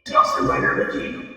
Dawson Rider Wiki.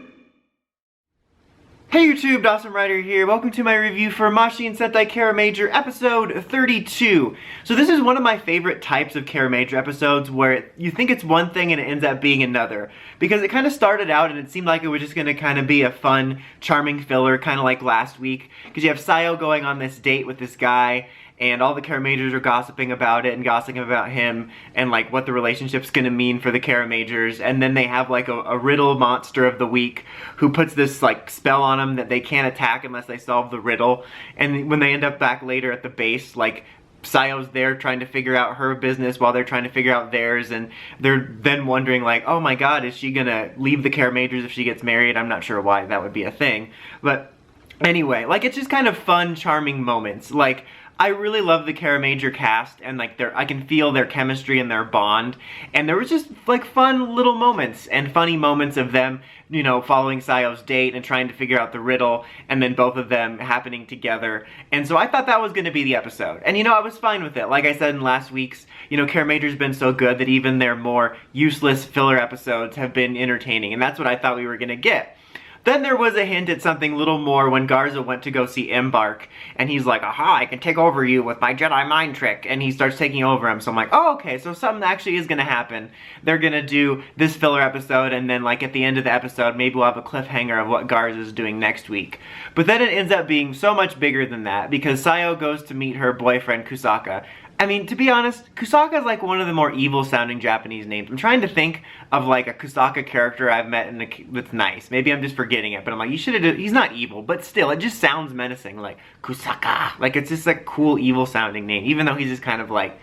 Hey YouTube, Dawson Rider here. Welcome to my review for Mashin Sentai Kiramager episode 32. So this is one of my favorite types of Kiramager episodes where you think it's one thing and it ends up being another. Because it kind of started out and it seemed like it was just going to kind of be a fun, charming filler, kind of like last week. Because you have Sayo going on this date with this guy, and all the Kiramagers are gossiping about it and gossiping about him and like what the relationship's gonna mean for the Kiramagers. And then they have like a riddle monster of the week who puts this like spell on them that they can't attack unless they solve the riddle. And when they end up back later at the base, like Sayo's there trying to figure out her business while they're trying to figure out theirs, and they're then wondering like, oh my god, is she gonna leave the Kiramagers if she gets married? I'm not sure why that would be a thing. But anyway, like it's just kind of fun, charming moments. Like, I really love the Kiramager cast, and like I can feel their chemistry and their bond, and there was just like fun little moments and funny moments of them, you know, following Sayo's date and trying to figure out the riddle, and then both of them happening together. And so I thought that was going to be the episode, and you know, I was fine with it. Like I said in last week's, you know, Kiramager's been so good that even their more useless filler episodes have been entertaining, and that's what I thought we were going to get. Then there was a hint at something a little more when Garza went to go see Embark, and he's like, aha, I can take over you with my Jedi mind trick, and he starts taking over him. So I'm like, oh, okay, so something actually is gonna happen. They're gonna do this filler episode, and then like at the end of the episode, maybe we'll have a cliffhanger of what Garza is doing next week. But then it ends up being so much bigger than that, because Sayo goes to meet her boyfriend, Kusaka. I mean, to be honest, Kusaka is like one of the more evil-sounding Japanese names. I'm trying to think of like a Kusaka character I've met that's nice. Maybe I'm just forgetting it, but I'm like, you should have. He's not evil, but still, it just sounds menacing. Like Kusaka, like it's just a cool, evil-sounding name, even though he's just kind of like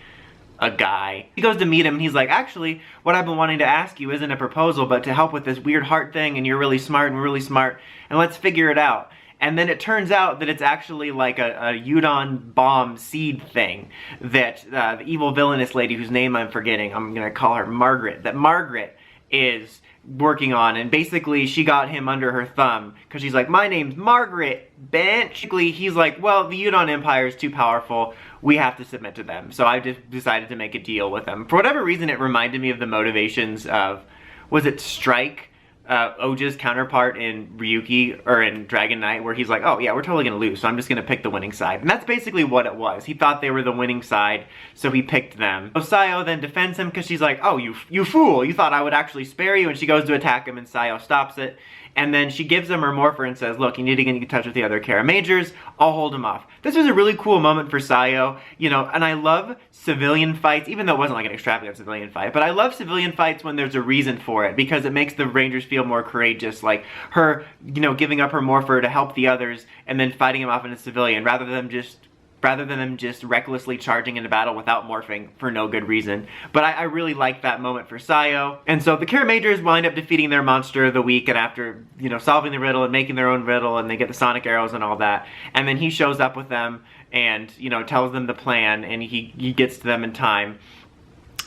a guy. He goes to meet him, and he's like, actually, what I've been wanting to ask you isn't a proposal, but to help with this weird heart thing, and you're really smart, and let's figure it out. And then it turns out that it's actually like a Udon bomb seed thing that the evil villainous lady whose name I'm forgetting, I'm gonna call her Margaret, that Margaret is working on, and basically she got him under her thumb because she's like, my name's Margaret, bench. Basically he's like, well, the Udon Empire is too powerful, we have to submit to them. So I just decided to make a deal with them. For whatever reason, it reminded me of the motivations of, was it Strike? Oja's counterpart in Ryuki, or in Dragon Knight, where he's like, oh yeah, we're totally gonna lose, so I'm just gonna pick the winning side. And that's basically what it was. He thought they were the winning side, so he picked them. So Sayo then defends him because she's like, oh, you fool, you thought I would actually spare you, and she goes to attack him, and Sayo stops it. And then she gives him her morpher and says, look, you need to get in touch with the other Kiramagers, I'll hold him off. This was a really cool moment for Sayo, you know, and I love civilian fights, even though it wasn't like an extravagant civilian fight, but I love civilian fights when there's a reason for it, because it makes the Rangers feel more courageous, like her, you know, giving up her morpher to help the others, and then fighting him off in a civilian, rather than them just recklessly charging into battle without morphing for no good reason. But I really liked that moment for Sayo. And so the Kiramagers wind up defeating their monster of the week, and after, you know, solving the riddle and making their own riddle, and they get the sonic arrows and all that. And then he shows up with them and, you know, tells them the plan, and he gets to them in time.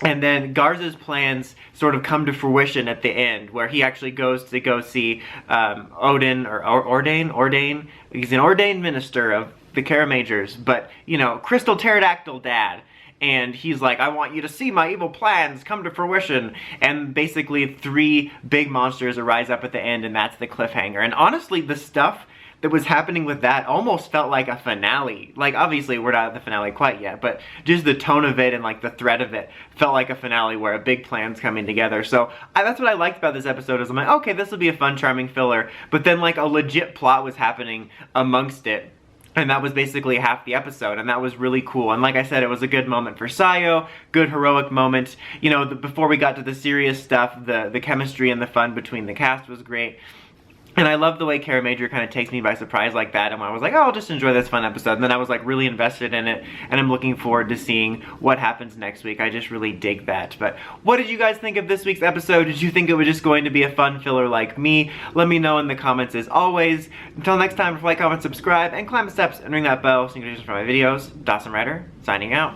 And then Garza's plans sort of come to fruition at the end, where he actually goes to go see Ordain. He's an ordained minister of the Kiramagers, but, you know, Crystal Pterodactyl Dad. And he's like, I want you to see my evil plans come to fruition. And basically 3 big monsters arise up at the end, and that's the cliffhanger. And honestly, the stuff that was happening with that almost felt like a finale. Like, obviously we're not at the finale quite yet, but just the tone of it and like the thread of it felt like a finale where a big plan's coming together. So that's what I liked about this episode, is I'm like, okay, this will be a fun, charming filler. But then like a legit plot was happening amongst it. And that was basically half the episode, and that was really cool. And like I said, it was a good moment for Sayo, good heroic moment. You know, before we got to the serious stuff, the chemistry and the fun between the cast was great. And I love the way Kiramager kind of takes me by surprise like that, and I was like, oh, I'll just enjoy this fun episode. And then I was like really invested in it, and I'm looking forward to seeing what happens next week. I just really dig that. But what did you guys think of this week's episode? Did you think it was just going to be a fun filler like me? Let me know in the comments as always. Until next time, like, comment, subscribe, and climb the steps and ring that bell so you can get notifications for my videos. Dawson Rider, signing out.